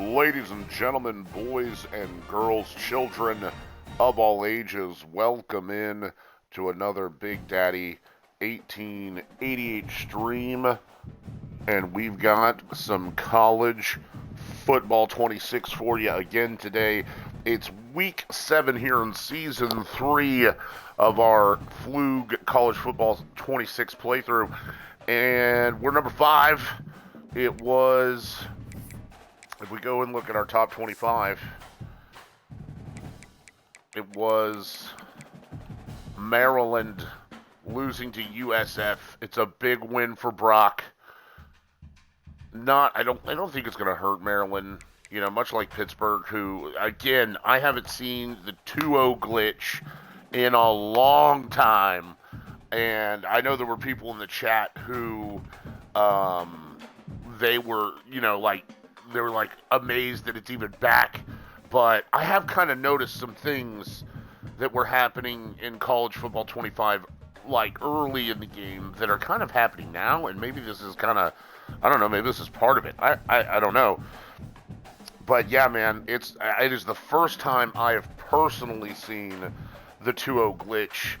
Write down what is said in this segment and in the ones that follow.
Ladies and gentlemen, boys and girls, children of all ages, welcome in to another Big Daddy 1888 stream. And we've got some college football 26 for you again today. It's week 7 here in season 3 of our FLoOG college football 26 playthrough. And we're number 5. It was, if we go and look at our top 25, it was Maryland losing to USF. It's a big win for Brock. I don't think it's going to hurt Maryland, much like Pittsburgh, who, again, I haven't seen the 2-0 glitch in a long time. And I know there were people in the chat who, they were, amazed that it's even back. But I have kind of noticed some things that were happening in college football 25, early in the game, that are kind of happening now. And maybe this is kind of, I don't know, maybe this is part of it. I don't know. But yeah, man, it is the first time I have personally seen the 2-0 glitch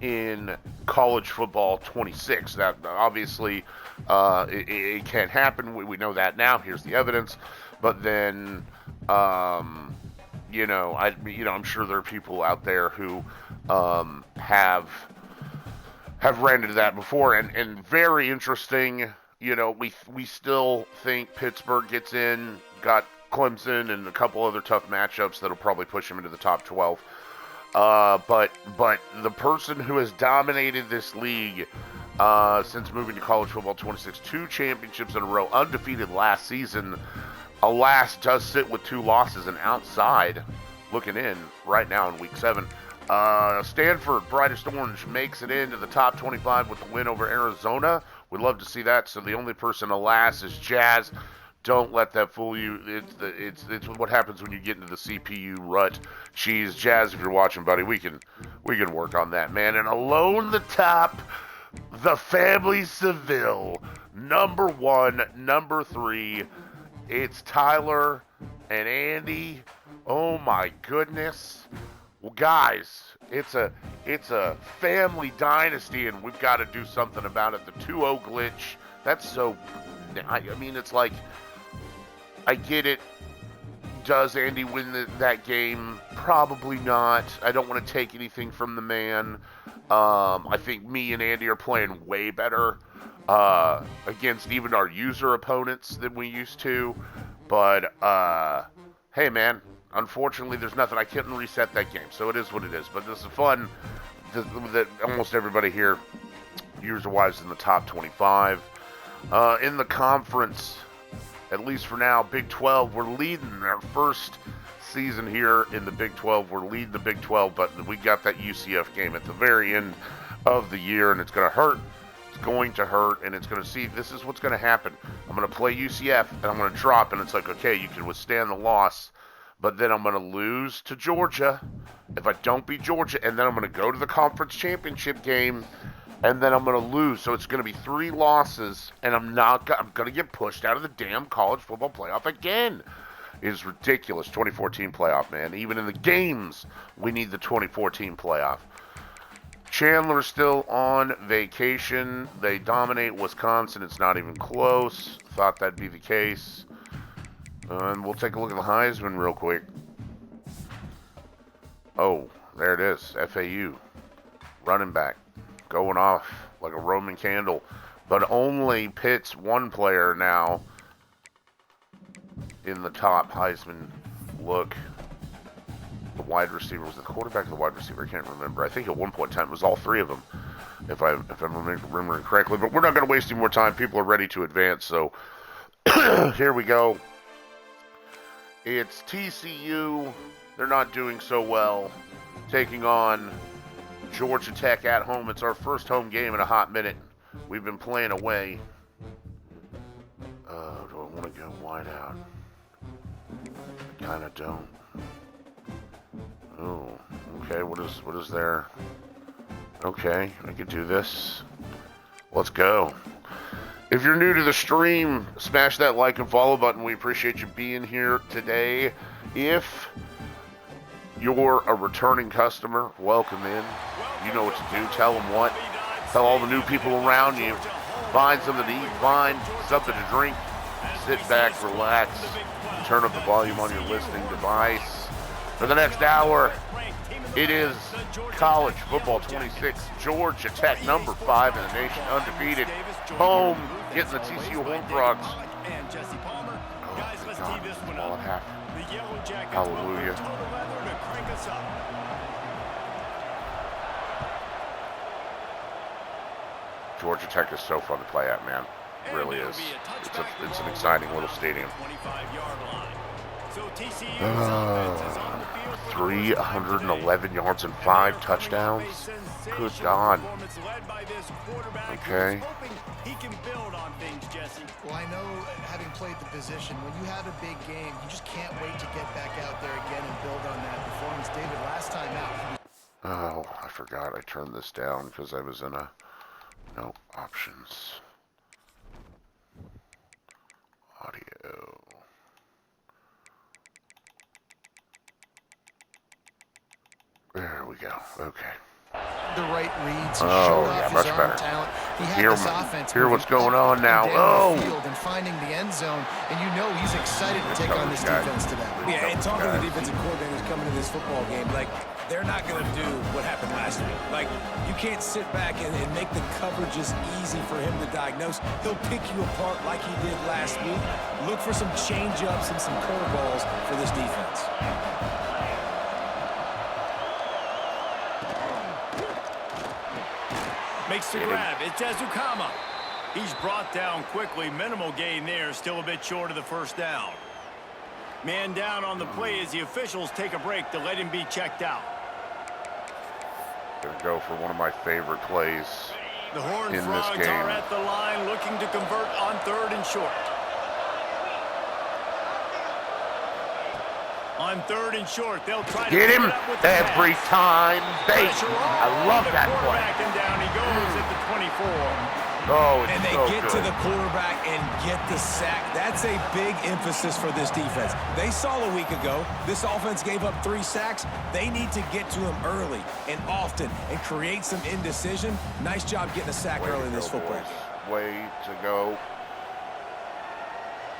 in college football 26. That obviously it can't happen. We know that now. Here's the evidence. But then, I'm sure there are people out there who have ran into that before. And very interesting. We still think Pittsburgh gets in. Got Clemson and a couple other tough matchups that'll probably push them into the top 12. But the person who has dominated this league since moving to college football 26, 2 championships in a row, undefeated last season, alas, does sit with 2 losses and outside looking in right now in week 7. Stanford, brightest orange, makes it into the top 25 with the win over Arizona. We'd love to see that. So the only person, alas, is Jazz. Don't let that fool you. It's what happens when you get into the CPU rut. Jeez, Jazz, if you're watching, buddy, we can work on that, man. And alone the top, the family Seville, number 1, number 3. It's Tyler and Andy. Oh my goodness. Well, guys, it's a family dynasty, and we've got to do something about it. The 2-0 glitch, that's so, it's like, I get it. Does Andy win that game? Probably not. I don't want to take anything from the man. I think me and Andy are playing way better against even our user opponents than we used to. But, hey, man, unfortunately, there's nothing. I couldn't reset that game, so it is what it is. But this is fun that almost everybody here, user-wise, in the top 25. In the conference, at least for now, Big 12, we're leading our first season here in the Big 12. We're leading the Big 12, but we got that UCF game at the very end of the year, and it's going to hurt. It's going to hurt, and it's going to see, this is what's going to happen. I'm going to play UCF, and I'm going to drop, and it's like, okay, you can withstand the loss, but then I'm going to lose to Georgia if I don't beat Georgia, and then I'm going to go to the conference championship game, and then I'm going to lose. So it's going to be 3 losses, and I'm going to get pushed out of the damn college football playoff again. It is ridiculous. 2014 playoff, man. Even in the games, we need the 2014 playoff. Chandler's still on vacation. They dominate Wisconsin. It's not even close. Thought that'd be the case. And we'll take a look at the Heisman real quick. Oh, there it is. FAU. Running back. Going off like a Roman candle. But only Pitt's one player now in the top Heisman look. The wide receiver. Was the quarterback or the wide receiver? I can't remember. I think at one point in time it was all 3 of them, if I'm remembering correctly. But we're not going to waste any more time. People are ready to advance. So here we go. It's TCU. They're not doing so well. Taking on Georgia Tech at home. It's our first home game in a hot minute. We've been playing away. Do I want to go wide out? I kind of don't. Oh, okay. What is there? Okay, I could do this. Let's go. If you're new to the stream, smash that like and follow button. We appreciate you being here today. If you're a returning customer, welcome in. You know what to do. Tell them what. Tell all the new people around you. Find something to eat. Find something to drink. Sit back, relax. Turn up the volume on your listening device. For the next hour, it is College Football 26. Georgia Tech, number 5 in the nation, undefeated. Home, getting the TCU Home Frogs. Oh, my God. All at half. Hallelujah. Georgia Tech is so fun to play at, man. It really is. It's an exciting little stadium. 311 yards and 5 touchdowns. Good God. Okay. Well, I know, having played the position, when you have a big game, you just can't wait to get back out there again and build on that performance. David, last time out. Oh, I forgot I turned this down because I was in a... No, options. Audio. There we go. Okay. The right reads. Oh, yeah, much better. Hear what's going on now. Oh! And finding the end zone, and you know he's excited to take on this defense today. Yeah, and talking to the defensive coordinators coming to this football game, like, they're not going to do what happened last week. Like, you can't sit back and make the coverages easy for him to diagnose. He'll pick you apart like he did last week. Look for some change-ups and some curveballs for this defense. Makes the grab. It's Ezukama. He's brought down quickly. Minimal gain there. Still a bit short of the first down. Man down on the play as the officials take a break to let him be checked out. Gonna go for one of my favorite plays The Horned in Frogs this game. are at the line looking to convert on 3rd and short. On 3rd and short, they'll try to Get him up with the every pass. time. Bait. I love that play. And down he goes at the 24. Oh, it's And they so get good. to the quarterback and get the sack. That's a big emphasis for this defense. They saw a week ago, this offense gave up 3 sacks. They need to get to him early and often and create some indecision. Nice job getting a sack early in this football game. Way to go.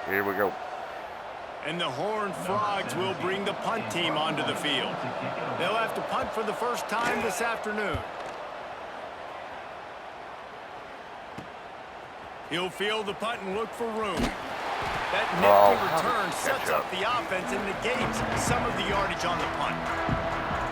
Here we go. And the Horned Frogs will bring the punt team onto the field. They'll have to punt for the first time this afternoon. He'll field the punt and look for room. That nifty return sets up the offense and negates some of the yardage on the punt.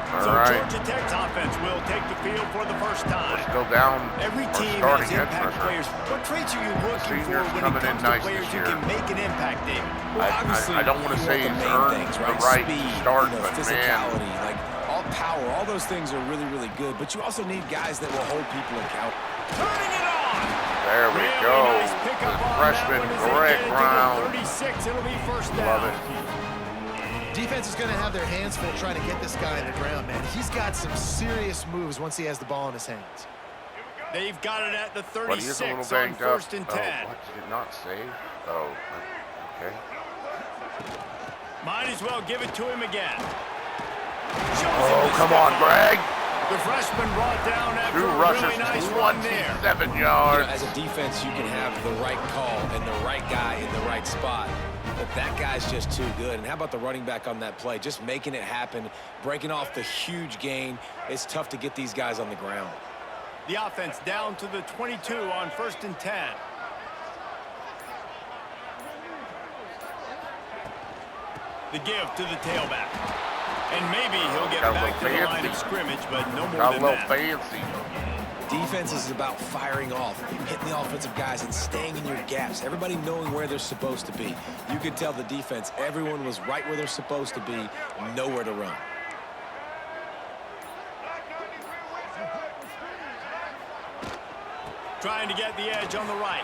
So Georgia Tech's offense will take the field for the first time. Let's go down. Every team has impact players. What traits are you looking for when it comes to players who can make an impact, David? Well, obviously, I don't want to say the he's main earned things, the right? right Speed, start, but physicality, man. like all power, all those things are really, really good. But you also need guys that will hold people accountable. Turning it on. There we Really go. nice pickup The on freshman that one as they Greg get it to the Brown. 36, it'll be first down. Love it. Defense is going to have their hands full trying to get this guy in the ground, man. He's got some serious moves once he has the ball in his hands. They've got it at the But he is a little 36 on banged up. 1st and 10. Oh, what? Did it not save? Oh, okay. Might as well give it to him again. Oh, come on, Greg. The freshman brought down after 2 a rushes, really nice run there. 27 You yards. know, as a defense, you can have the right call and the right guy in the right spot. But that guy's just too good. And how about the running back on that play? Just making it happen, breaking off the huge gain. It's tough to get these guys on the ground. The offense down to the 22 on 1st and 10. The give to the tailback. And maybe he'll get back to the line of scrimmage, but no more Got a than little that. fancy. Defense is about firing off, hitting the offensive guys and staying in your gaps. Everybody knowing where they're supposed to be. You could tell the defense, everyone was right where they're supposed to be, nowhere to run. Trying to get the edge on the right.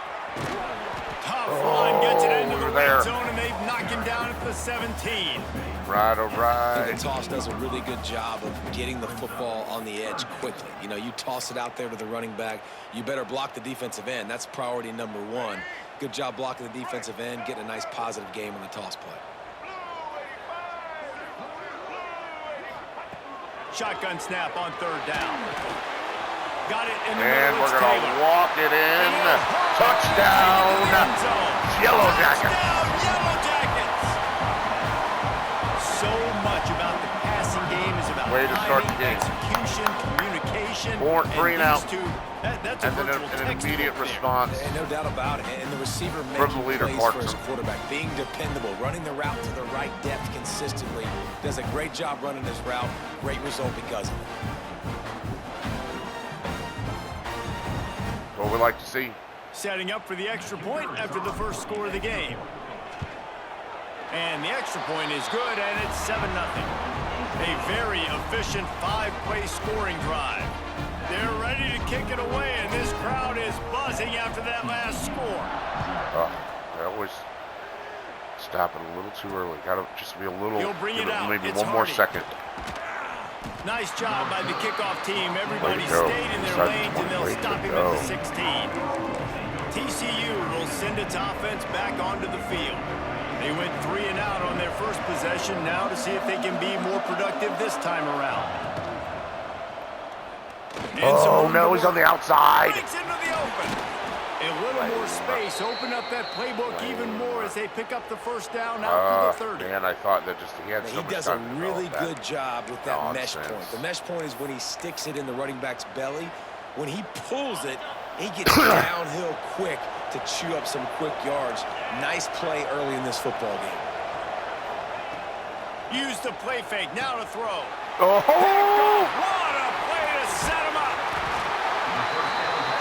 Tough run, gets it into the there. Zone, and they've knocked him down at the 17. Right, all right. I think the toss does a really good job of getting the football on the edge quickly. You know, you toss it out there to the running back, you better block the defensive end. That's priority number one. Good job blocking the defensive end, getting a nice positive game on the toss play. Shotgun snap on 3rd down. Got it in the And middle. we're going to walk it in. Touchdown, Yellow Jackets. Yellow Jackets. So much about the passing game is about Way to start the timing, game. execution, communication. 3 and out. That's a And then virtual an textbook immediate there. response. And no doubt about it. And the receiver From making the leader, plays for Clarkson. his quarterback, being dependable, running the route to the right depth consistently. Does a great job running his route. Great result because of it. What we like to see. Setting up for the extra point after the first score of the game. And the extra point is good, and it's 7-0. A very efficient 5-play scoring drive. They're ready to kick it away, and this crowd is buzzing after that last score. I always stop it a little too early. Got to just be a little, He'll bring it out. maybe It's one more Hardy. second. Nice job by the kickoff team. Everybody Way to go. stayed in their Inside the lanes, and they'll 20. stop Way him to at go. the 16. TCU will send its offense back onto the field. They went 3 and out on their first possession, now to see if they can be more productive this time around. Oh, no, he's on the outside. Breaks into the open. A little more space. Open up that playbook even more as they pick up the first down out to the 30. Man, I thought that he had so He much does a time to really develop good job with that mesh nonsense. point. The mesh point is when he sticks it in the running back's belly. When he pulls it, he gets downhill quick to chew up some quick yards. Nice play early in this football game. Use the play fake. Now to throw. Oh! What a play to set him up.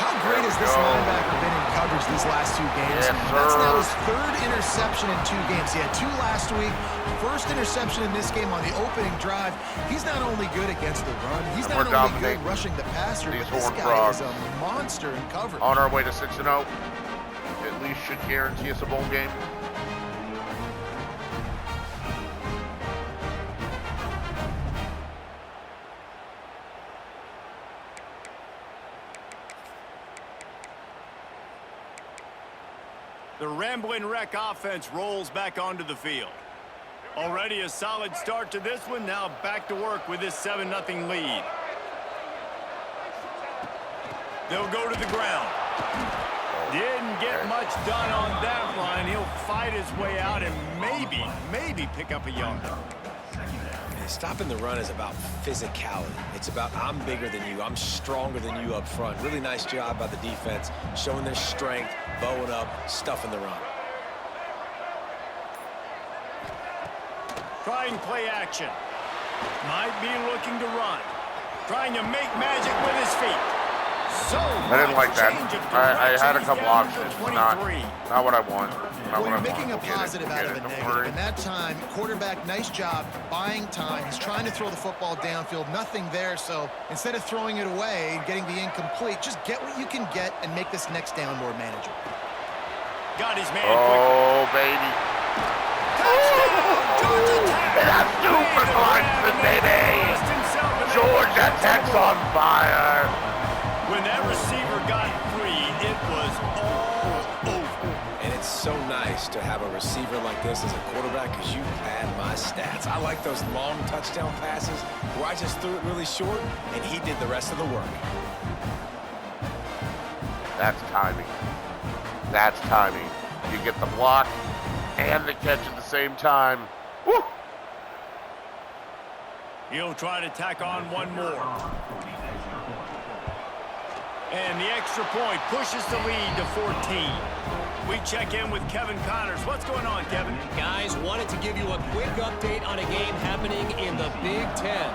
How great has this linebacker been in coverage these last 2 games? Yes, That's now his sir. 3rd interception in 2 games. He had 2 last week. First interception in this game on the opening drive. He's not only good against the run, he's And not we're only good dominating rushing the passer, these but this Horned guy Frogs. is a monster in coverage. On our way to 6-0. At least should guarantee us a bowl game. The Ramblin' Wreck offense rolls back onto the field. Already a solid start to this one. Now back to work with this 7-0 lead. They'll go to the ground. Didn't get much done on that line. He'll fight his way out and maybe pick up a yard. Stopping the run is about physicality. It's about I'm bigger than you. I'm stronger than you up front. Really nice job by the defense, showing their strength, bowing up, stuffing the run. Trying play action. Might be looking to run. Trying to make magic with his feet. So I didn't like that. I had a couple options. Not what I want. Not Well, what I you're making want. a positive out of a Don't negative. worry. And that time, quarterback, nice job buying time. He's trying to throw the football downfield. Nothing there. So instead of throwing it away and getting the incomplete, just get what you can get and make this next down more manageable. Got his man Oh, baby. And that's 2 for Clemson, baby. Georgia Tech's on fire. When that receiver got free, it was all over. And it's so nice to have a receiver like this as a quarterback because you pad my stats. I like those long touchdown passes where I just threw it really short and he did the rest of the work. That's timing. That's timing. You get the block and the catch at the same time. Woo! He'll try to tack on one more. And the extra point pushes the lead to 14. We check in with Kevin Connors. What's going on, Kevin? Guys, wanted to give you a quick update on a game happening in the Big Ten.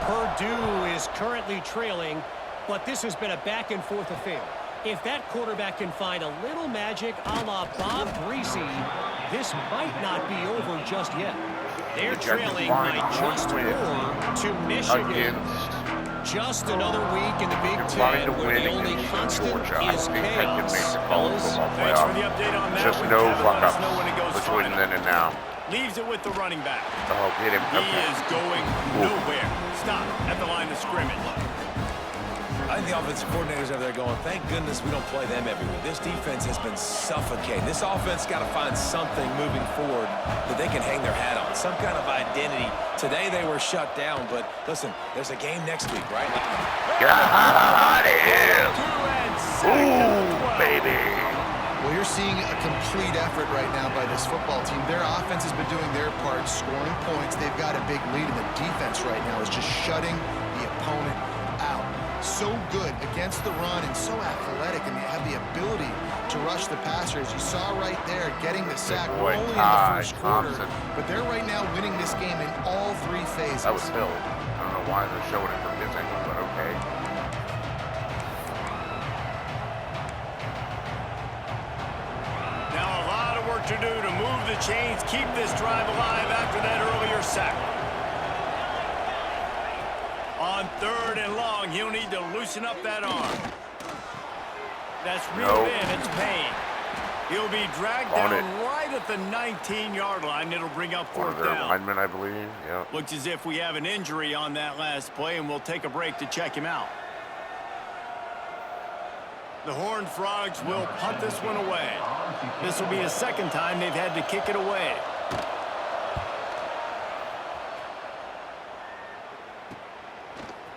Purdue is currently trailing, but this has been a back-and-forth affair. If that quarterback can find a little magic a la Bob Greasy, this might not be over just yet. They're trailing by just 4 to Michigan. Just another week in the Big Ten where the only constant is chaos. Thanks for the update on that. Just no fuck-ups between then and now. Leaves it with the running back. Oh, get him. He is going nowhere. Stop at the line of scrimmage. I think the offensive coordinators over there going, thank goodness we don't play them every week. This defense has been suffocating. This offense got to find something moving forward that they can hang their hat on, some kind of identity. Today they were shut down, but listen, there's a game next week, right? Got him. Ooh, baby. Well, you're seeing a complete effort right now by this football team. Their offense has been doing their part, scoring points. They've got a big lead, and the defense right now is just shutting the opponent out. So good against the run and so athletic, and they have the ability to rush the passer, as you saw right there, getting the sack only in the first quarter. But they're right now winning this game in all three phases. That was Hill. I don't know why they're showing it from his angle, but okay. Now a lot of work to do to move the chains, keep this drive alive after that earlier sack. On 3rd and long, he'll need to loosen up that arm. That's reeled in. It's Payne. He'll be dragged down right at the 19-yard line. It'll bring up 4th down. Lineman, I believe. Yeah. Looks as if we have an injury on that last play, and we'll take a break to check him out. The Horned Frogs will punt this one away. This will be the second time they've had to kick it away.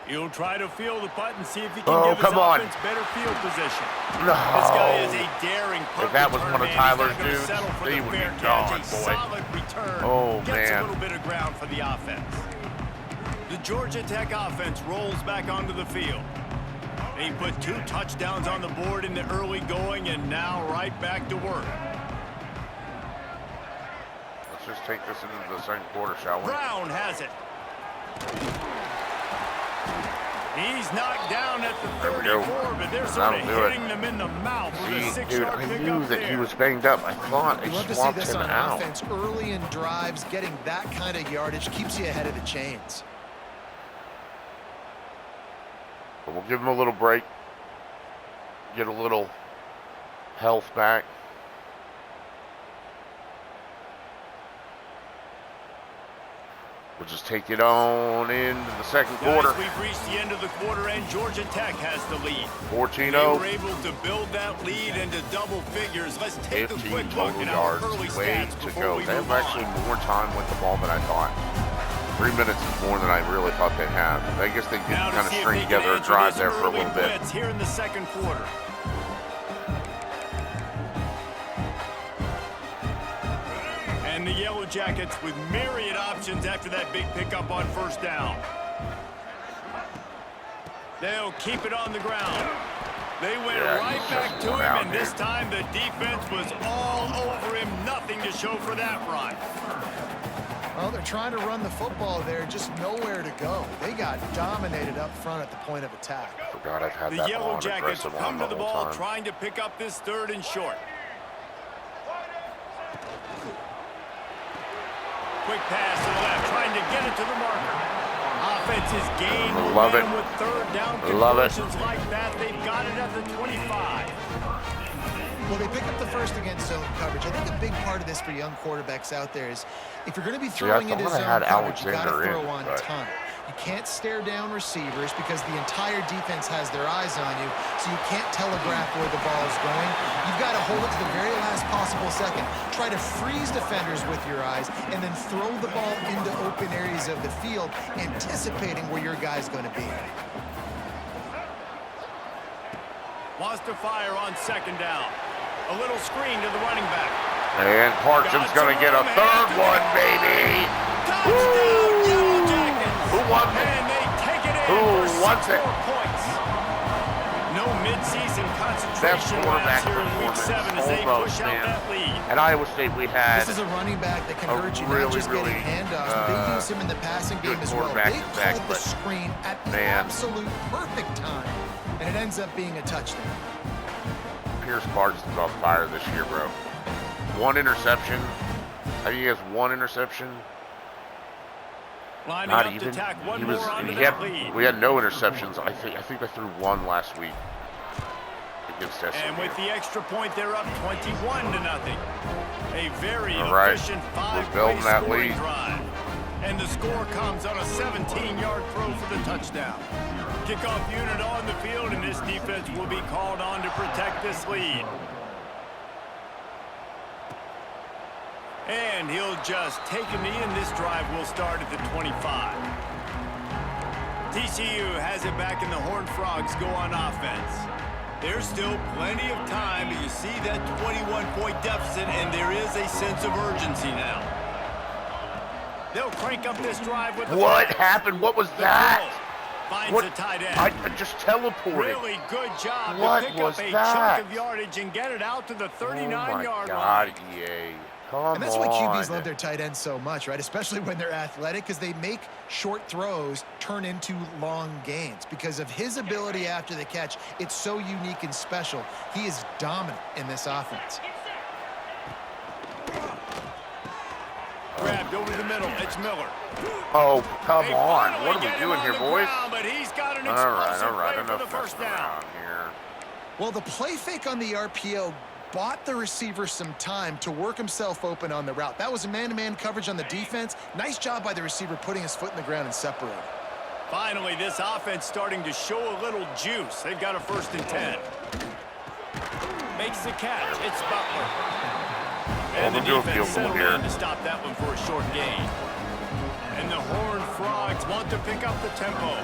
He'll try to field the punt and see if he can give his offense better field position. No. This guy is a daring punt. If that was one of Tyler's dudes, he would be gone, boy. Solid return. Oh, Gets man. a little bit of ground for the offense. The Georgia Tech offense rolls back onto the field. They put 2 touchdowns on the board in the early going, and now right back to work. Let's just take this into the second quarter, shall we? Brown has it. He's knocked down at the 34, but they're sort of hitting them in the mouth with a 6-yard I pickup knew that there. he was banged up. I thought You I love to see swapped this him on out. offense early in drives. Getting that kind of yardage keeps you ahead of the chains. But we'll give him a little break. Get a little health back. We'll just take it on into the second quarter. We've reached the end of the quarter, and Georgia Tech has the lead. 14-0. They were able to build that lead into double figures. Let's take a 15 quick look total at our yards. early Way stats to before go. we They move have actually on. more time with the ball than I thought. 3 minutes is more than I really thought they'd have. I guess they could Now kind of to see if string they can together a answer drive this there for a early little bit. blitz here in the second quarter. And the Yellow Jackets with myriad options after that big pickup on first down. They'll keep it on the ground. They went right back to him, and this time the defense was all over him. Nothing to show for that run. Well, they're trying to run the football there, just nowhere to go. They got dominated up front at the point of attack. Forgot I've had The that Yellow on Jackets aggressive come on to the the whole ball, time. trying to pick up this 3rd and short. Quick pass to the left, trying to get it to the marker. Offense is gained momentum with 3rd down conversions like that. They've got it at the 25. Well, they pick up the first against zone coverage. I think a big part of this for young quarterbacks out there is if you're going to be throwing into zone coverage, you got to throw on time. You can't stare down receivers because the entire defense has their eyes on you, so you can't telegraph where the ball is going. You've got to hold it to the very last possible second. Try to freeze defenders with your eyes and then throw the ball into open areas of the field, anticipating where your guy's going to be. Wants to fire on 2nd down. A little screen to the running back. And Parsons going to get a 3rd one, baby. Touchdown, Yellow Jackets. Who wants it? And they take it in Who for wants 6 it? more points. No midseason Best concentration quarterback laps here in Week 7 as they almost, push out man. that lead. At Iowa State, we had This is a running back that can hurt you, really, not just really, getting handoffs, but they use him in the passing game as well. They called the screen at the absolute perfect time, and it ends up being a touchdown. Pierce Parsons on fire this year, bro. 1 interception. I think he has 1 interception. Lining Not up even. to tack one He more was. onto We that lead. had no interceptions. I think I threw one last week against SMU. And with the extra point, they're up 21-0. A very efficient building that scoring lead. drive. And the score comes on a 17-yard throw for the touchdown. Kickoff unit on the field, and this defense will be called on to protect this lead. And he'll just take a knee, and this drive will start at the 25. TCU has it back, and the Horned Frogs go on offense. There's still plenty of time, but you see that 21-point deficit, and there is a sense of urgency now. They'll crank up this drive with the What happened? What was that? Finds the tight end. I just teleported. Really good job What to pick was up a that? chunk of yardage and get it out to the 39-yard line. line. God, EA. Come And that's why QBs on. love their tight ends so much, right? Especially when they're athletic, because they make short throws turn into long gains. Because of his ability after the catch, it's so unique and special. He is dominant in this offense. Grabbed over the middle. It's Miller. Oh, come They on. finally What are get we him doing on here, the boys? ground, but he's got an All explosive right. play for the Enough first messing down. around here. Well, the play fake on the RPO bought the receiver some time to work himself open on the route. That was a man-to-man coverage on the defense. Nice job by the receiver putting his foot in the ground and separating. Finally, this offense starting to show a little juice. They've got a 1st and 10. Makes the catch. It's Butler. And the defense settled in to stop that one for a short gain. And the Horned Frogs want to pick up the tempo.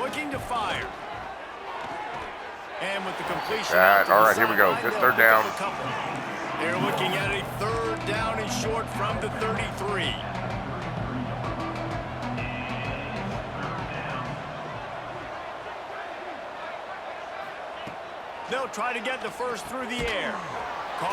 Looking to fire. And with the completion. All right, here we go. Good third down. They're looking at a 3rd down and short from the 33. They'll try to get the first through the air.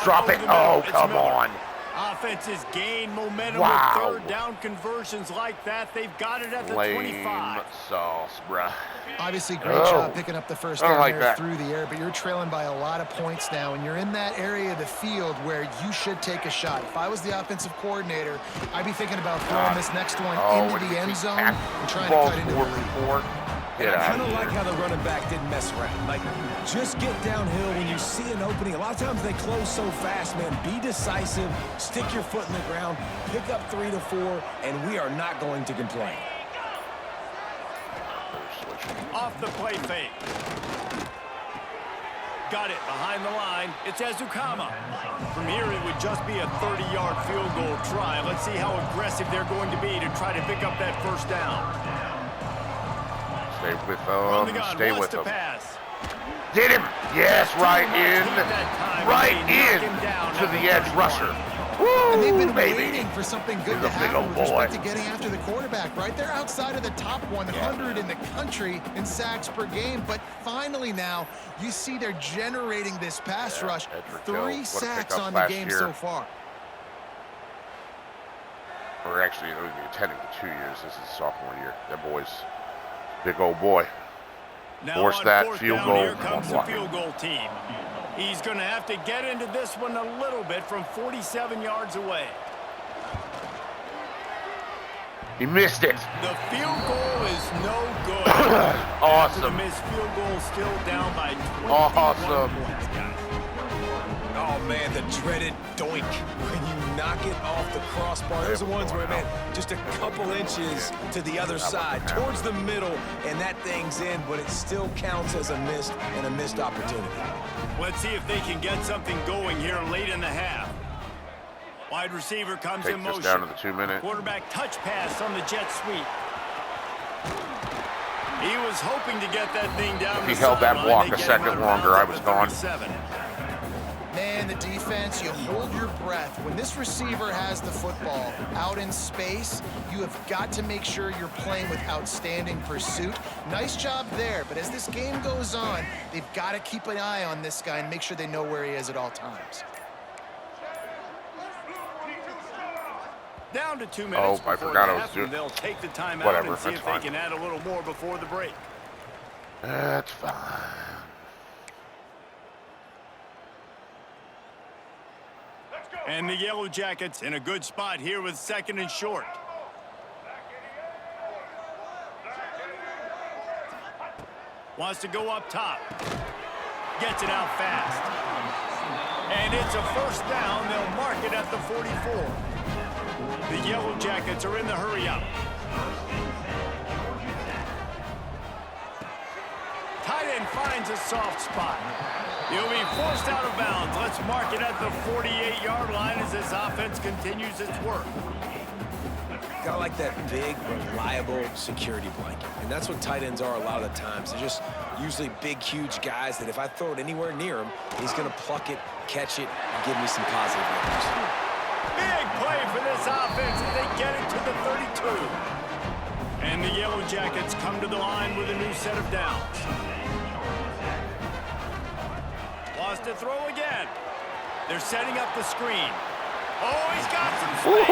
Drop it. Oh, come on. Offenses gain momentum Wow. with 3rd down conversions like that. They've got it at the Lame 25. sauce, bruh. Obviously, great job picking up the first down like there that. through the air, but you're trailing by a lot of points now, and you're in that area of the field where you should take a shot. If I was the offensive coordinator, I'd be thinking about throwing this next one into the end zone and trying to cut into the lead. And I kind of like how the running back didn't mess around. Like, just get downhill when you see an opening. A lot of times they close so fast, man. Be decisive, stick your foot in the ground, pick up 3 to 4, and we are not going to complain. Off the play fake. Got it behind the line. It's Ezukama. From here, it would just be a 30-yard field goal try. Let's see how aggressive they're going to be to try to pick up that first down. Stay with them. Stay with them. Pass. Get him. Yes, right in. Right in to the edge rusher. Woo, And they've been baby. waiting for something good He's to a big happen old with boy. respect to getting after the quarterback, right? They're outside of the top 100 in the country in sacks per game, but finally now you see they're generating this pass rush. 3 sacks on the game so far. Or actually, it would be technically 2 years. This is sophomore year. That boy's big old boy. Now Force on that 4th field down, goal. Here comes the field goal team. He's going to have to get into this one a little bit from 47 yards away. He missed it. The field goal is no good. Awesome. The missed field goal still down by 21 Awesome. points, guys. Oh, man, the dreaded doink when you knock it off the crossbar. Those are the ones where, man, just a couple inches to the other side, towards the middle, and that thing's in, but it still counts as a missed opportunity. Let's see if they can get something going here late in the half. Wide receiver comes in motion. Down to the 2 minute. Quarterback touch pass on the jet sweep. He was hoping to get that thing down. If he held that block a second longer, I was gone. Man, the defense, you hold your breath. When this receiver has the football out in space, you have got to make sure you're playing with outstanding pursuit. Nice job there, but as this game goes on, they've got to keep an eye on this guy and make sure they know where he is at all times. Down to 2 minutes. Oh, I forgot I was doing. They'll take the time Whatever, out and see that's if fine. they can add a little more before the break. That's fine. And the Yellow Jackets in a good spot here with 2nd and short. Wants to go up top. Gets it out fast. And it's a first down. They'll mark it at the 44. The Yellow Jackets are in the hurry-up. Tight end finds a soft spot. He'll be forced out of bounds. Let's mark it at the 48-yard line as this offense continues its work. Got like that big, reliable security blanket. And that's what tight ends are a lot of the times. They're just usually big, huge guys that if I throw it anywhere near him, he's going to pluck it, catch it, and give me some positive numbers. Big play for this offense as they get it to the 32. And the Yellow Jackets come to the line with a new set of downs. Wants to throw again. They're setting up the screen. Oh, he's got some space.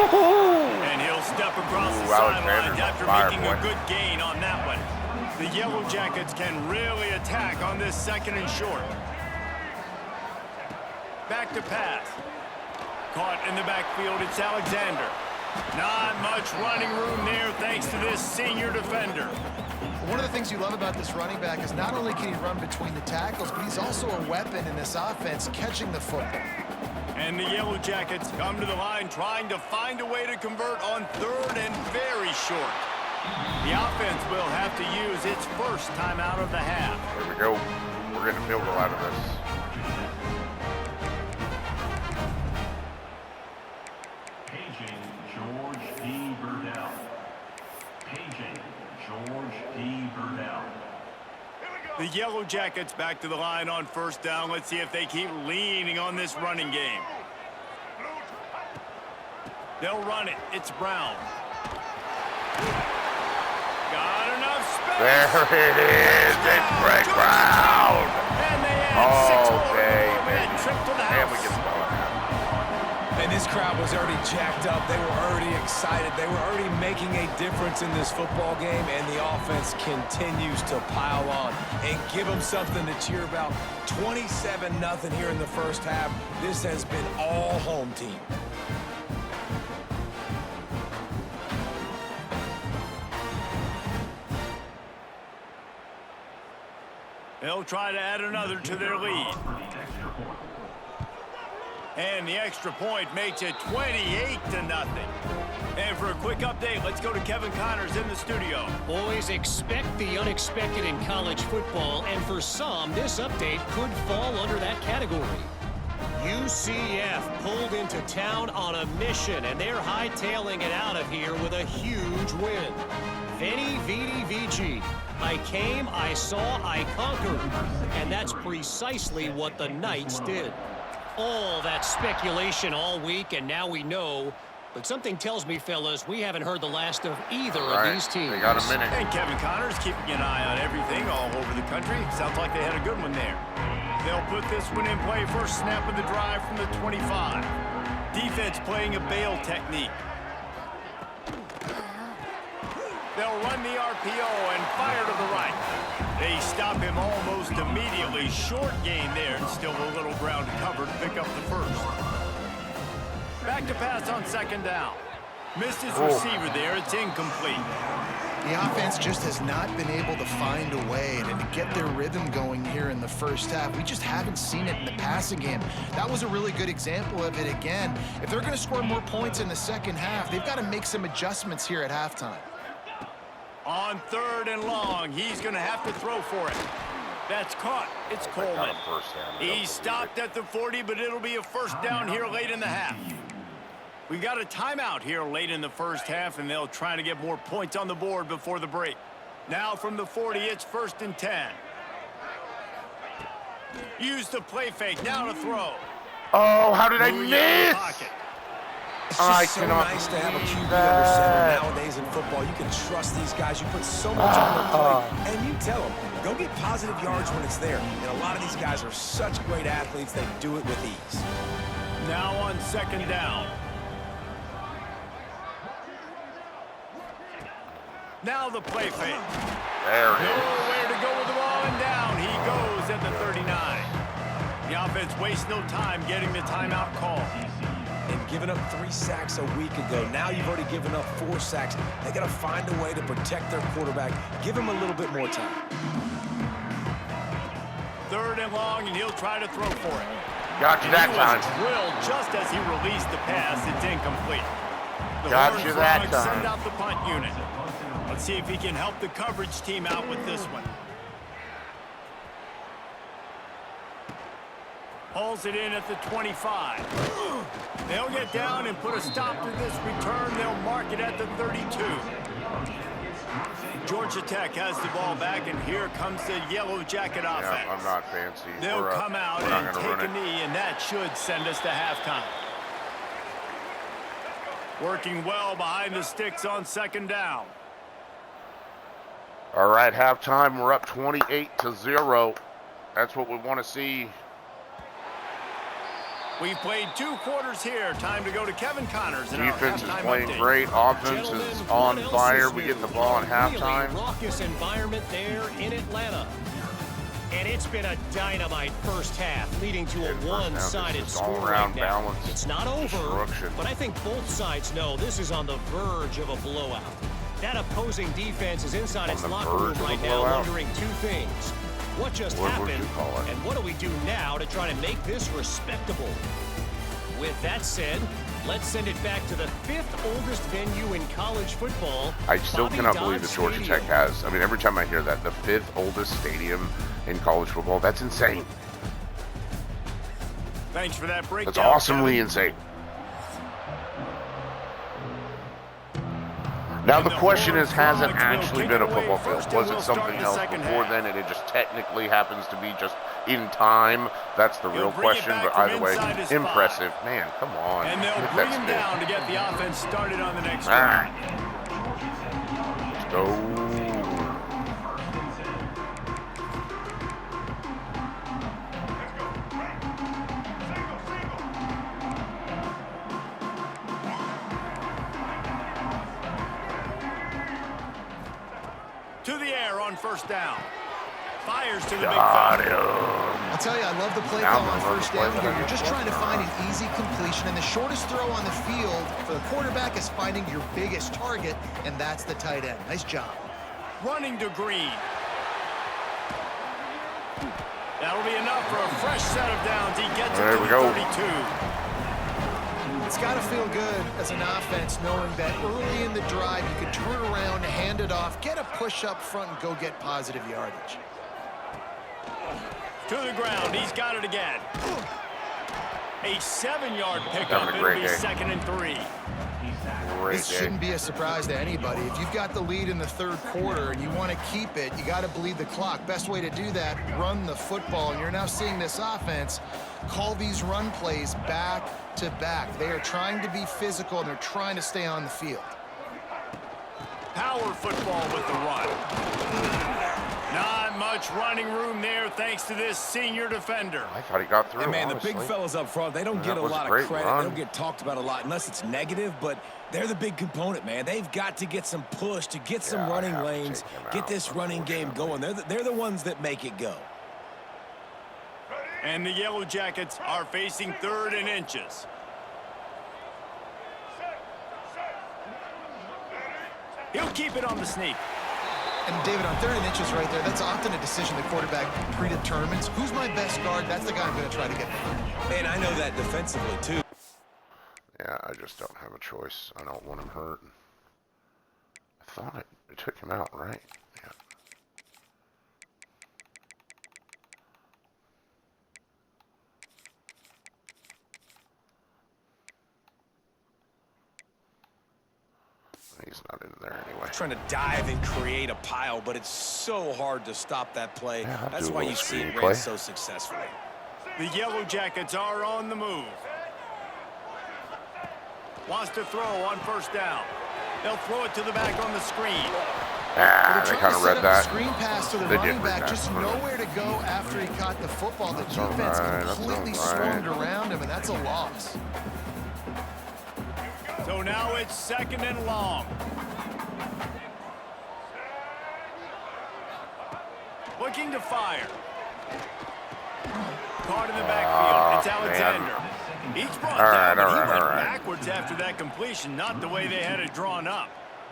And he'll step across the sidelines after making a good gain on that one. The Yellow Jackets can really attack on this 2nd and short. Back to pass. Caught in the backfield, it's Alexander. Not much running room there thanks to this senior defender. One of the things you love about this running back is not only can he run between the tackles, but he's also a weapon in this offense, catching the football. And the Yellow Jackets come to the line trying to find a way to convert on 3rd and very short. The offense will have to use its first timeout of the half. There we go. We're getting a field goal out of this. Paging George P. Burdell. Paging George P. Burdell. The Yellow Jackets back to the line on 1st down. Let's see if they keep leaning on this running game. They'll run it. It's Brown. Got enough space. There it is. It's Greg Brown. And they add 6 more. Baby. Trip to the house. And we get the ball. And this crowd was already jacked up. They were already excited. They were already making a difference in this football game, and the offense continues to pile on and give them something to cheer about. 27-0 here in the first half. This has been all home team. They'll try to add another to their lead. And the extra point makes it 28-0. And for a quick update, let's go to Kevin Connors in the studio. Boys, expect the unexpected in college football, and for some, this update could fall under that category. UCF pulled into town on a mission, and they're hightailing it out of here with a huge win. Veni, Vidi, Vici. I came, I saw, I conquered. And that's precisely what the Knights did. All that speculation all week, and now we know. But something tells me, fellas, we haven't heard the last of either of these teams. They got a minute. And Kevin Connors keeping an eye on everything all over the country. Sounds like they had a good one there. They'll put this one in play. First snap of the drive from the 25. Defense playing a bail technique. They'll run the RPO and fire to the right. They stop him almost immediately. Short gain there, and still a little ground to cover to pick up the first. Back to pass on 2nd down. Missed his receiver there. It's incomplete. The offense just has not been able to find a way and to get their rhythm going here in the first half. We just haven't seen it in the passing game. That was a really good example of it again. If they're going to score more points in the second half, they've got to make some adjustments here at halftime. On 3rd and long, he's going to have to throw for it. That's caught. It's Coleman. He stopped at the 40, but it'll be a first down here late in the half. We've got a timeout here late in the first half, and they'll try to get more points on the board before the break. Now from the 40, it's 1st and 10. Use the play fake. Now to throw. Oh, how did I miss? It's just so nice to have a QB under center nowadays in football. You can trust these guys. You put so much on their plate, and you tell them, go get positive yards when it's there. And a lot of these guys are such great athletes, they do it with ease. Now on 2nd down. Now the play fake. There it is. Nowhere to go with the ball, and down he goes at the 39. The offense wastes no time getting the timeout call. And giving up 3 sacks a week ago. Now you've already given up 4 sacks. They got to find a way to protect their quarterback. Give him a little bit more time. 3rd and long, and he'll try to throw for it. Got you that time. Drilled just as he released the pass. It's incomplete. The Got you that time. Send out the punt unit. Let's see if he can help the coverage team out with this one. Hauls it in at the 25. They'll get down and put a stop to this return. They'll mark it at the 32. Georgia Tech has the ball back, and here comes the Yellow Jacket offense. Yeah, I'm not fancy. They'll come out and take a knee, and that should send us to halftime. Working well behind the sticks on 2nd down. All right, halftime. We're up 28-0. That's what we want to see. We've played 2 quarters here. Time to go to Kevin Connors. Defense is playing great. Offense is on fire. We get the ball at halftime. Really raucous environment there in Atlanta. And it's been a dynamite first half, leading to a one-sided score right now. It's not over, but I think both sides know this is on the verge of a blowout. That opposing defense is inside its locker room right now wondering 2 things. What just happened, and what do we do now to try to make this respectable? With that said, let's send it back to the 5th oldest venue in college football. I still cannot believe that Georgia Tech has, I mean, every time I hear that, the 5th oldest stadium in college football, that's insane. Thanks for that breakdown. That's awesomely insane. Now the question is, has it actually been a football field? Was it something else before then, and it just technically happens to be just in time? That's the real question, but either way, impressive. Man, come on. And they'll bring him down to get the offense started on the next drive. Let's go. To the air on 1st down. Fires to the big fella. I'll tell you, I love the play call on 1st down here. You're just trying to find an easy completion, and the shortest throw on the field for the quarterback is finding your biggest target, and that's the tight end. Nice job. Running to Green. That'll be enough for a fresh set of downs. He gets it to the 32. It's got to feel good as an offense knowing that early in the drive you can turn around, hand it off, get a push up front, and go get positive yardage. To the ground. He's got it again. A 7-yard pickup. It'll be 2nd and 3. This shouldn't be a surprise to anybody. If you've got the lead in the 3rd quarter and you want to keep it, you got to bleed the clock. Best way to do that, run the football. And you're now seeing this offense call these run plays back to back. They are trying to be physical, and they're trying to stay on the field. Power football with the run. Not much running room there thanks to this senior defender. I thought he got through. Hey man, honestly, the big fellas up front, they don't get a lot of credit. They don't get talked about a lot unless it's negative, but they're the big component, man. They've got to get some push to get some running lanes, get this running game going. They're the ones that make it go. And the Yellow Jackets are facing 3rd and inches. He'll keep it on the sneak. And David, on 3rd and inches right there, that's often a decision the quarterback predetermines. Who's my best guard? That's the guy I'm going to try to get behind. Man, I know that defensively, too. Yeah, I just don't have a choice. I don't want him hurt. I thought it took him out, right? Yeah. He's not in there anyway. Trying to dive and create a pile, but it's so hard to stop that play. Yeah, that's why you see it ran so successfully. The Yellow Jackets are on the move. Wants to throw on 1st down. They'll throw it to the back on the screen. They kind of read that. Screen pass to the running back, just nowhere to go after he caught the football. The defense completely swarmed around him, and that's a loss. So now it's 2nd and long. Looking to fire. Caught in the backfield. It's Alexander. Each brought down, but he went backwards after that completion, not the way they had it drawn up.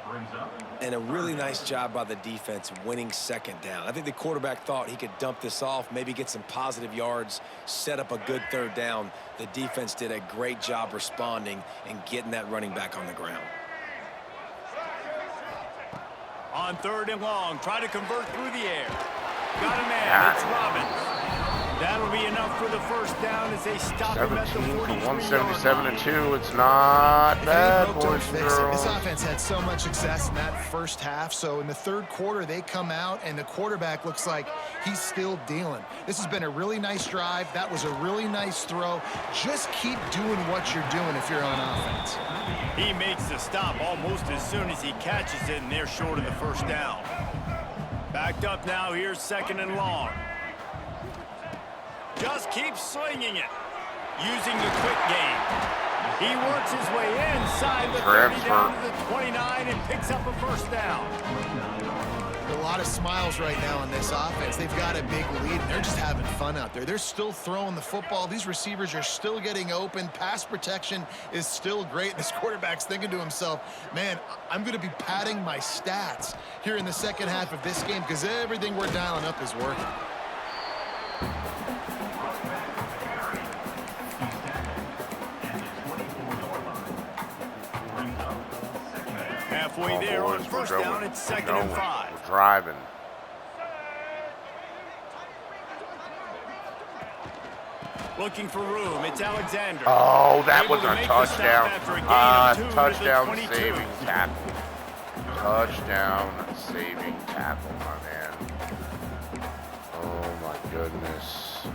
brings up. And a really nice job by the defense winning second down. I think the quarterback thought he could dump this off, maybe get some positive yards, set up a good third down. The defense did a great job responding and getting that running back on the ground. On 3rd and long, try to convert through the air. Got a man, it's Robbins. That'll be enough for the first down as they stop him at the 177 and 2. It's not bad, boys and girls. This offense had so much success in that first half. So in the 3rd quarter, they come out and the quarterback looks like he's still dealing. This has been a really nice drive. That was a really nice throw. Just keep doing what you're doing if you're on offense. He makes the stop almost as soon as he catches it, and they're short of the first down. Backed up now. Here's 2nd and long. Just keeps slinging it, using the quick game. He works his way inside the 30 down to the 29 and picks up a first down. A lot of smiles right now on this offense. They've got a big lead, and they're just having fun out there. They're still throwing the football. These receivers are still getting open. Pass protection is still great. This quarterback's thinking to himself, man, I'm going to be padding my stats here in the second half of this game because everything we're dialing up is working. Halfway there on first down, it's 2nd and 5. We're driving. Looking for room, it's Alexander. Oh, that was a touchdown. Touchdown saving tackle. Touchdown saving tackle, my man. Oh, my goodness.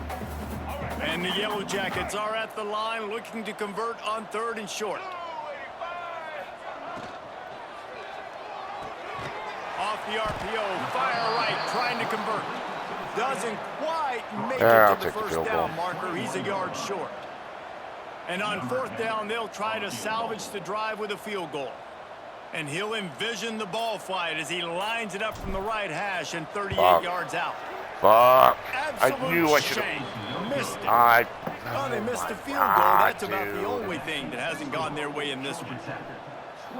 And the Yellow Jackets are at the line looking to convert on 3rd and short. Off the RPO, fire right, trying to convert. Doesn't quite make it to the first down marker. He's a yard short. And on 4th down, they'll try to salvage the drive with a field goal. And he'll envision the ball flight as he lines it up from the right hash and 38 yards out. Fuck. Absolute I knew I should have missed it. Oh, they missed the field goal. That's about the only thing that hasn't gone their way in this one.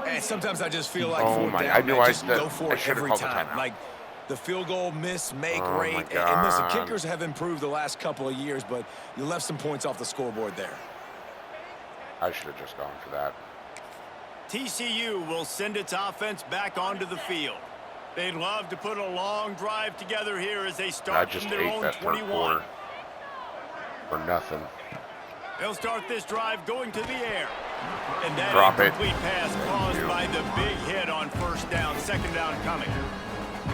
And sometimes I just feel like go for it every time. Like the field goal, miss, make, rate. And listen, kickers have improved the last couple of years, but you left some points off the scoreboard there. I should have just gone for that. TCU will send its offense back onto the field. They'd love to put a long drive together here as they start from their own 21. For nothing. They'll start this drive going to the air. And that incomplete pass caused by the big hit on first down, 2nd down coming.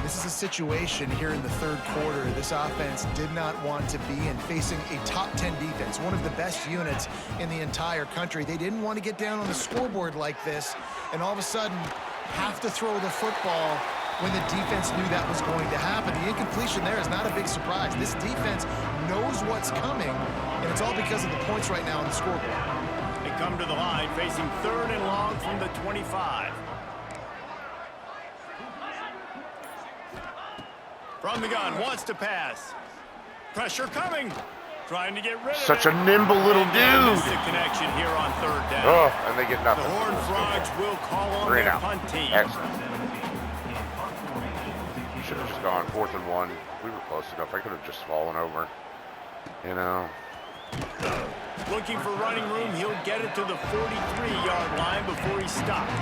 This is a situation here in the 3rd quarter this offense did not want to be in, facing a top 10 defense, one of the best units in the entire country. They didn't want to get down on the scoreboard like this and all of a sudden have to throw the football when the defense knew that was going to happen. The incompletion there is not a big surprise. This defense knows what's coming, and it's all because of the points right now on the scoreboard. They come to the line facing 3rd and long from the 25. From the gun, wants to pass. Pressure coming. Trying to get rid of it. Such a nimble little dude. The connection here on 3rd down. Oh, and they get nothing. The Horned Frogs will call on their punt team. Excellent. Should have just gone 4th and 1. We were close enough. I could have just fallen over. You know. Looking for running room. He'll get it to the 43-yard line before he stopped.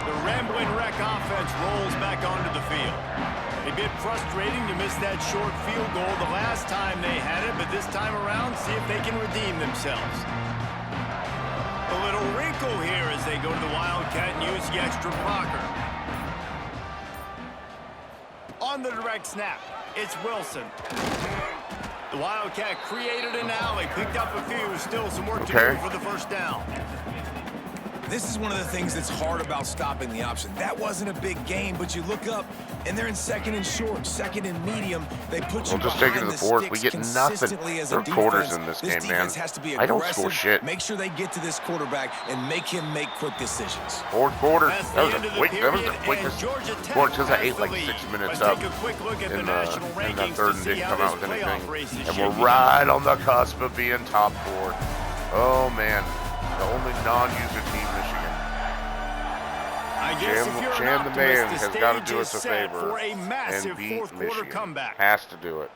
The Rambling Wreck offense rolls back onto the field. A bit frustrating to miss that short field goal the last time they had it, but this time around, see if they can redeem themselves. A little wrinkle here as they go to the Wildcat and use the extra blocker. On the direct snap, it's Wilson. The Wildcat created an alley, picked up a few, still some work to do for the first down. This is one of the things that's hard about stopping the option. That wasn't a big gain, but you look up, and they're in 2nd and short, 2nd and medium. They put you just take it to the 4th. We get nothing. 3rd quarters in this game, man. I don't score shit. Make sure they get to this quarterback and make him make quick decisions. 4th quarter. That was the quickest quarter because I ate like 6 minutes up in the 3rd and didn't come out with anything. And we're right on the cusp of being top 4. Oh, man. The only non-user team, Michigan. Chan the man has got to do us a favor and beat Michigan. Comeback. Has to do it.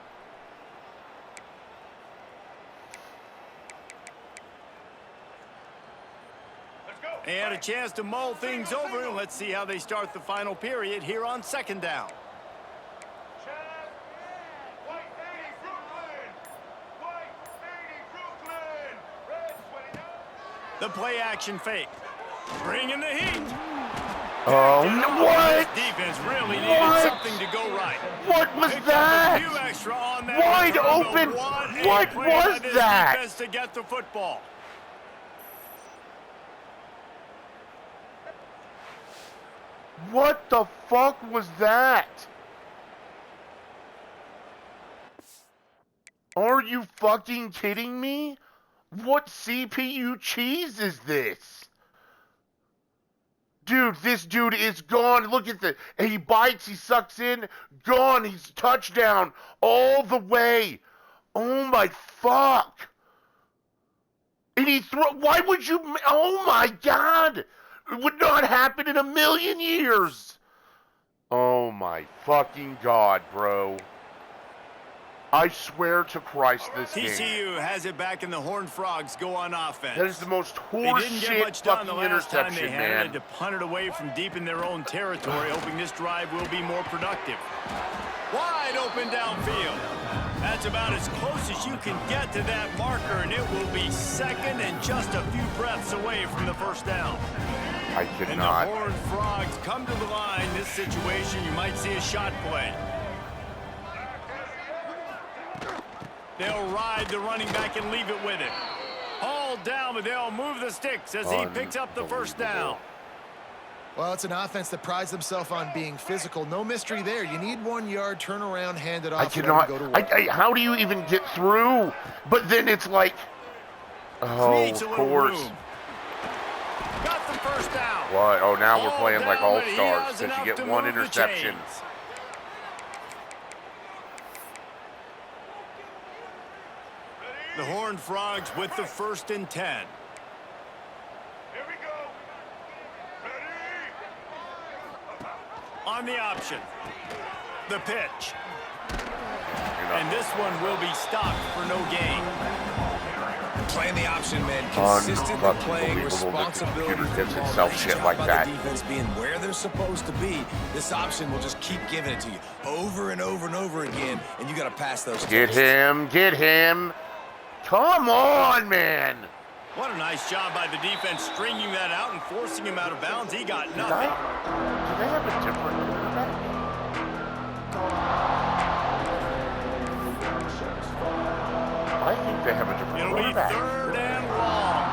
They had a chance to mull things over, and let's see how they start the final period here on second down. The play action fake. Bringing the heat. Oh, what? Defense really needed something to go right. What was that? Wide open. What was that? Defense to get the football. What the fuck was that? Are you fucking kidding me? What CPU cheese is this? Dude, this dude is gone. Look at this. He bites, he sucks in, gone. He's touchdown all the way. Oh my fuck. And he why would you, oh my God. It would not happen in a million years. Oh my fucking God, bro. I swear to Christ, this game. TCU has it back, and the Horned Frogs go on offense. That is the most horseshit fucking interception, man. They to punt it away from deep in their own territory, hoping this drive will be more productive. Wide open downfield. That's about as close as you can get to that marker, and it will be second and just a few breaths away from the first down. I could and not. The Horned Frogs come to the line. This situation, you might see a shot play. They'll ride the running back and leave it with it. Hauled down, but they'll move the sticks as he picks up the first down. Well, it's an offense that prides themselves on being physical. No mystery there. You need 1 yard, turn around, hand it off. I cannot. Go to work. How do you even get through? But then it's like, oh, of course. Got the first down. What? Oh, now we're playing like all-stars because you get one interception. The Horned Frogs with the 1st and 10. Here we go. Ready? On the option. The pitch. And this one will be stopped for no gain. Playing the option, man. Consistently playing responsibility gives itself shit like that. Defense being where they're supposed to be. This option will just keep giving it to you over and over and over again, and you got to pass those. Get him. Get him. Come on, man. What a nice job by the defense stringing that out and forcing him out of bounds. He got nothing. Do they have a different quarterback? I think they have a different quarterback. It'll be 3rd and long.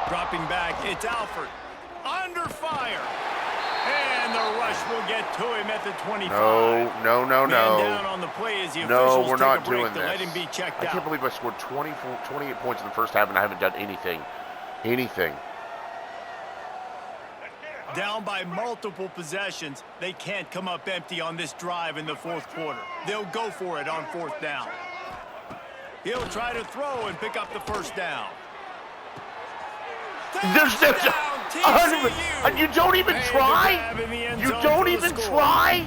Dropping back, it's Alford. Under fire. And the rush will get to him at the 25. No. Man down on the play as the officials we're not doing to this. let him be checked out. I can't believe I scored 28 points in the first half and I haven't done anything. Down by multiple possessions, they can't come up empty on this drive in the 4th quarter. They'll go for it on 4th down. He'll try to throw and pick up the first down. There's you don't even try? You don't even try?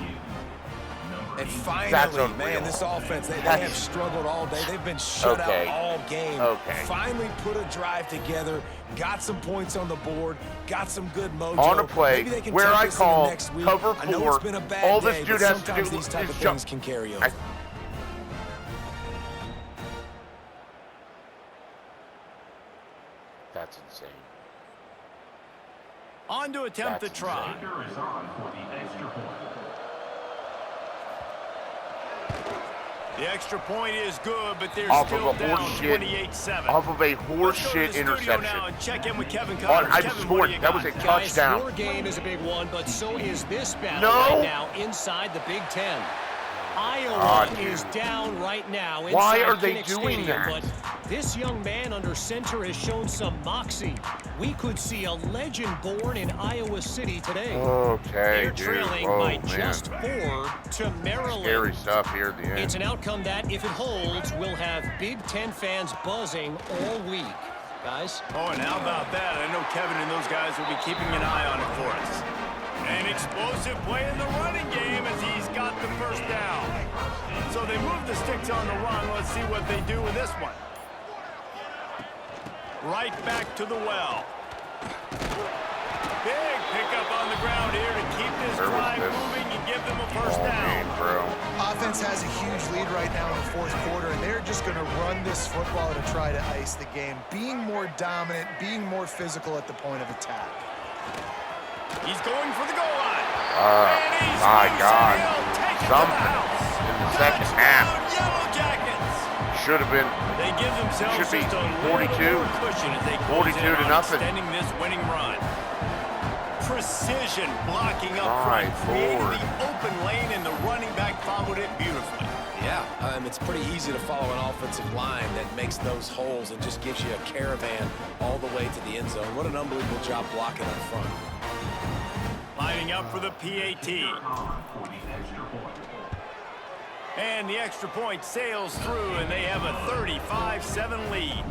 And finally, man, this offense, they have struggled all day. They've been shut out all game. Finally put a drive together, got some points on the board, got some good mojo. On a play where I call cover 4, all this dude has to do these type of jump. things can carry over. That's insane. On to attempt the try. Is on for the extra point. The extra point is good, but they're off still of a down horseshit 28-7. off of a horseshit interception. Now and check in with Kevin I just scored. That was a touchdown. Your game is a big one, but so is this battle right now inside the Big Ten. Iowa is down right now. Why are they Kinnick doing Stadium, that? But This young man under center has shown some moxie. We could see a legend born in Iowa City today. Okay, They're trailing by just 4 to Maryland. Scary stuff here at the end. It's an outcome that, if it holds, will have Big Ten fans buzzing all week. Guys? Oh, and how about that? I know Kevin and those guys will be keeping an eye on it for us. An explosive play in the running game as he's got the first down. So they move the sticks on the run. Let's see what they do with this one. Right back to the well. Big pickup on the ground here to keep this drive moving and give them a first down. Offense has a huge lead right now in the fourth quarter, and they're just going to run this football to try to ice the game. Being more dominant, being more physical at the point of attack. He's going for the goal line. My God. Something in the second half. Yellow Jackets. Should have been. They give themselves should be just a 42. Cushion as they 42 to nothing. Extending this winning run. Precision blocking up front, creating the open lane, and the running back followed it beautifully. Yeah, it's pretty easy to follow an offensive line that makes those holes and just gives you a caravan all the way to the end zone. What an unbelievable job blocking up front. Lining up for the PAT. And the extra point sails through, and they have a 35-7 lead.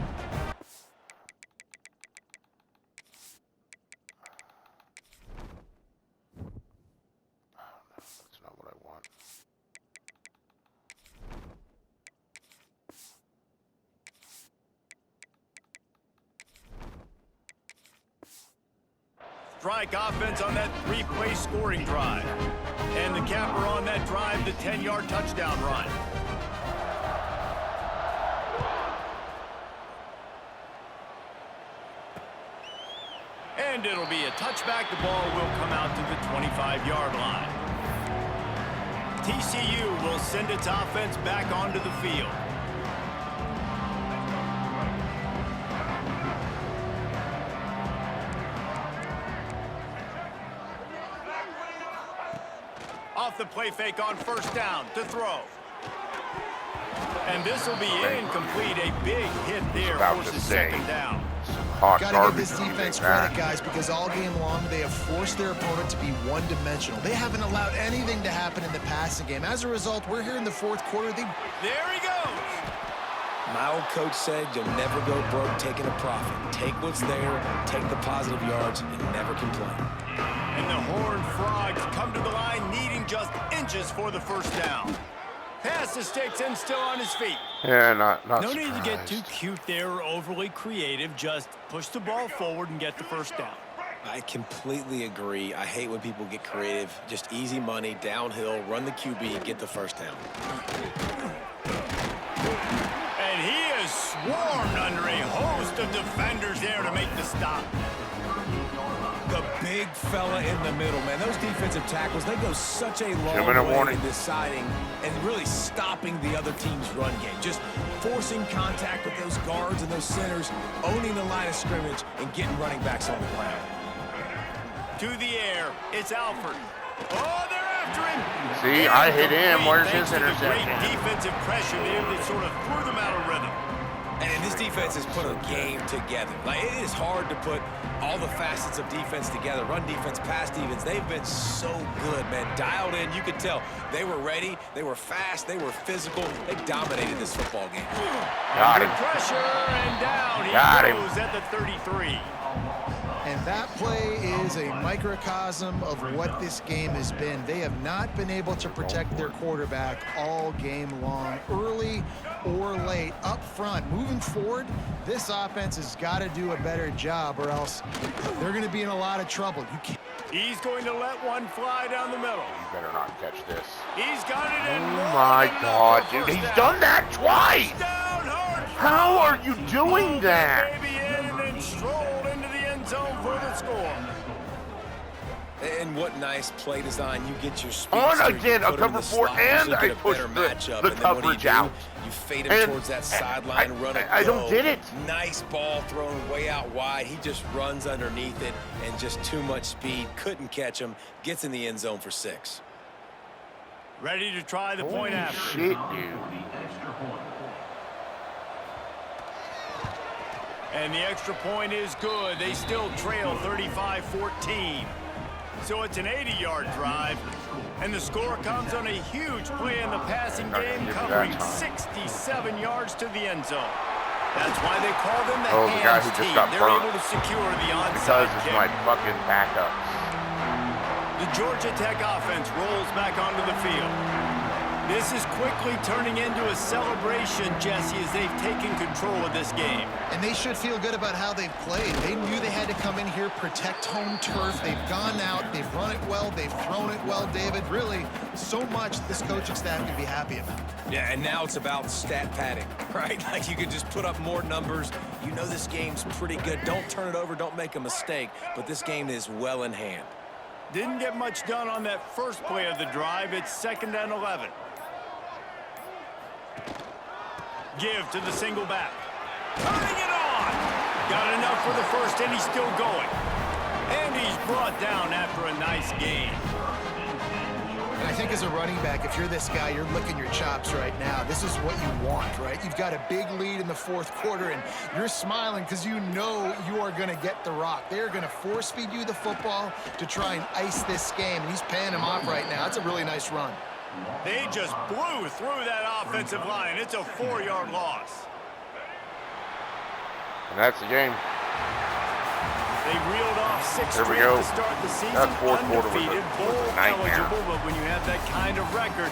That's not what I want. Strike offense on that 3-play scoring drive. And the capper on that drive, the 10-yard touchdown run. And it'll be a touchback. The ball will come out to the 25-yard line. TCU will send its offense back onto the field. Off the play fake on first down to throw. And this will be incomplete. A big hit there forces second down. Got to give this defense credit, guys, because all game long they have forced their opponent to be one-dimensional. They haven't allowed anything to happen in the passing game. As a result, we're here in the fourth quarter. There he goes. My old coach said you'll never go broke taking a profit. Take what's there, take the positive yards, and never complain. And the Horned Frogs come to the line needing just inches for the first down. Pass the sticks and still on his feet. Yeah, not No need to get too cute there or overly creative. Just push the ball forward and get the first down. I completely agree. I hate when people get creative. Just easy money, downhill, run the QB, get the first down. And he is swarmed under a host of defenders there to make the stop. The big fella in the middle, man. Those defensive tackles, they go such a long way in deciding and really stopping the other team's run game. Just forcing contact with those guards and those centers, owning the line of scrimmage, and getting running backs on the ground. To the air, it's Alford. Oh, they're after him. See, I hit him. Where's his interception? Great defensive pressure there that sort of threw them out of rhythm. And this defense has put a game together. Like, it is hard to put all the facets of defense together. Run defense, pass defense. They've been so good, man. Dialed in. You could tell they were ready. They were fast. They were physical. They dominated this football game. Got him. Pressure and down. He goes at the 33. And that play is a microcosm of what this game has been. They have not been able to protect their quarterback all game long, early or late, up front. Moving forward, this offense has got to do a better job, or else they're going to be in a lot of trouble. You can't. He's going to let one fly down the middle. You better not catch this. He's got it in. Oh my God, dude, he's done that twice. How are you doing that? Baby in and then strolled into the end zone for the score. And what nice play design. You get your speed. I did a cover 4 and I pushed the coverage out. You fade him towards that sideline, run it. I don't get it. Nice ball thrown way out wide. He just runs underneath it and just too much speed. Couldn't catch him. Gets in the end zone for 6. Ready to try the point after. Shit, dude. And the extra point is good. They still trail 35-14. So it's an 80-yard drive. And the score comes on a huge play in the passing game, covering 67 yards to the end zone. That's why they call them the hands guy who just got They're burnt able to secure the onside because kick. it's my fucking backup. The Georgia Tech offense rolls back onto the field. This is quickly turning into a celebration, Jesse, as they've taken control of this game. And they should feel good about how they've played. They knew they had to come in here, protect home turf. They've gone out, they've run it well, they've thrown it well, David. Really, so much this coaching staff can be happy about. Yeah, and now it's about stat padding, right? Like you can just put up more numbers. You know this game's pretty good. Don't turn it over, don't make a mistake. But this game is well in hand. Didn't get much done on that first play of the drive. It's 2nd and 11. Give to the single back. Turning it on. Got enough for the first, and he's still going. And he's brought down after a nice gain. And I think as a running back, if you're this guy, you're licking your chops right now. This is what you want, right? You've got a big lead in the 4th quarter, and you're smiling because you know you are going to get the rock. They're going to force feed you the football to try and ice this game, and he's paying him off right now. That's a really nice run. They just blew through that offensive line. It's a 4-yard loss. And that's the game. They reeled off 6 There we straight go. to start the season. That 4th quarter was Undefeated, a bowl nightmare. eligible, but when you have that kind of record,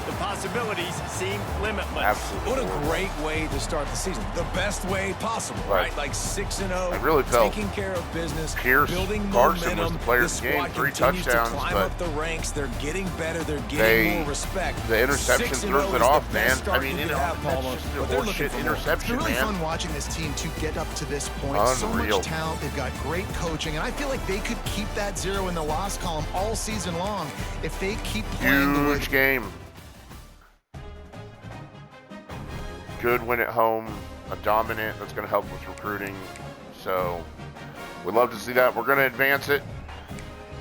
the possibilities seem limitless. Absolutely. What a great way to start the season. The best way possible, right? Like 6-0, I really felt taking care of business, Pierce building Clarkson momentum. was the player The of the game, squad 3 continues touchdowns, to climb but up the ranks. They're getting better. They're getting more respect. The interception 6-0 throws it is off, the man. best start I mean, you you can know, have, that's Palmer, just but a they're looking bullshit for more. It's interception, really man. fun watching this team to get up to this point. So Unreal. much talent. They've got great coaching, and I feel like they could keep that 0 in the loss column all season long if they keep playing the way. Huge game. Good win at home. A dominant. That's going to help with recruiting. So we'd love to see that. We're going to advance it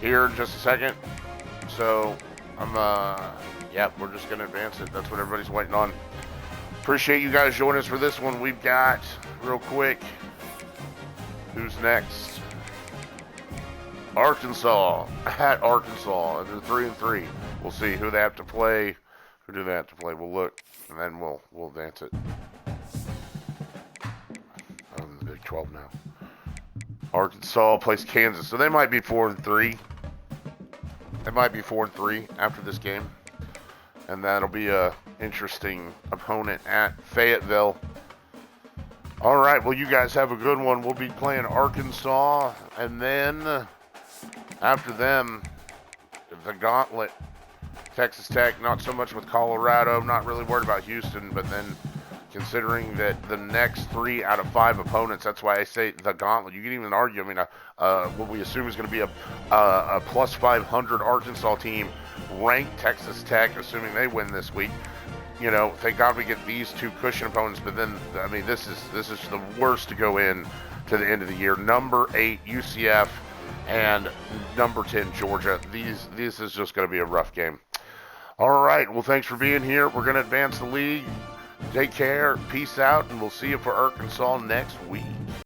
here in just a second. So we're just going to advance it. That's what everybody's waiting on. Appreciate you guys joining us for this one. We've got, real quick, who's next? Arkansas at Arkansas, and they're 3-3. We'll see who they have to play. Who do they have to play? We'll look, and then we'll advance it. I'm in the Big 12 now. Arkansas plays Kansas, so they might be 4-3. They might be 4-3 after this game, and that'll be a interesting opponent at Fayetteville. All right, well, you guys have a good one. We'll be playing Arkansas, and then after them, the gauntlet, Texas Tech, not so much with Colorado, not really worried about Houston, but then considering that the next 3 out of 5 opponents, that's why I say the gauntlet. You can even argue, I mean, what we assume is going to be a plus 500 Arkansas team, ranked Texas Tech, assuming they win this week. You know, thank God we get these 2 cushion opponents, but then, I mean, this is the worst to go in to the end of the year. Number 8, UCF, and number 10, Georgia. This is just going to be a rough game. All right, well, thanks for being here. We're going to advance the league. Take care, peace out, and we'll see you for Arkansas next week.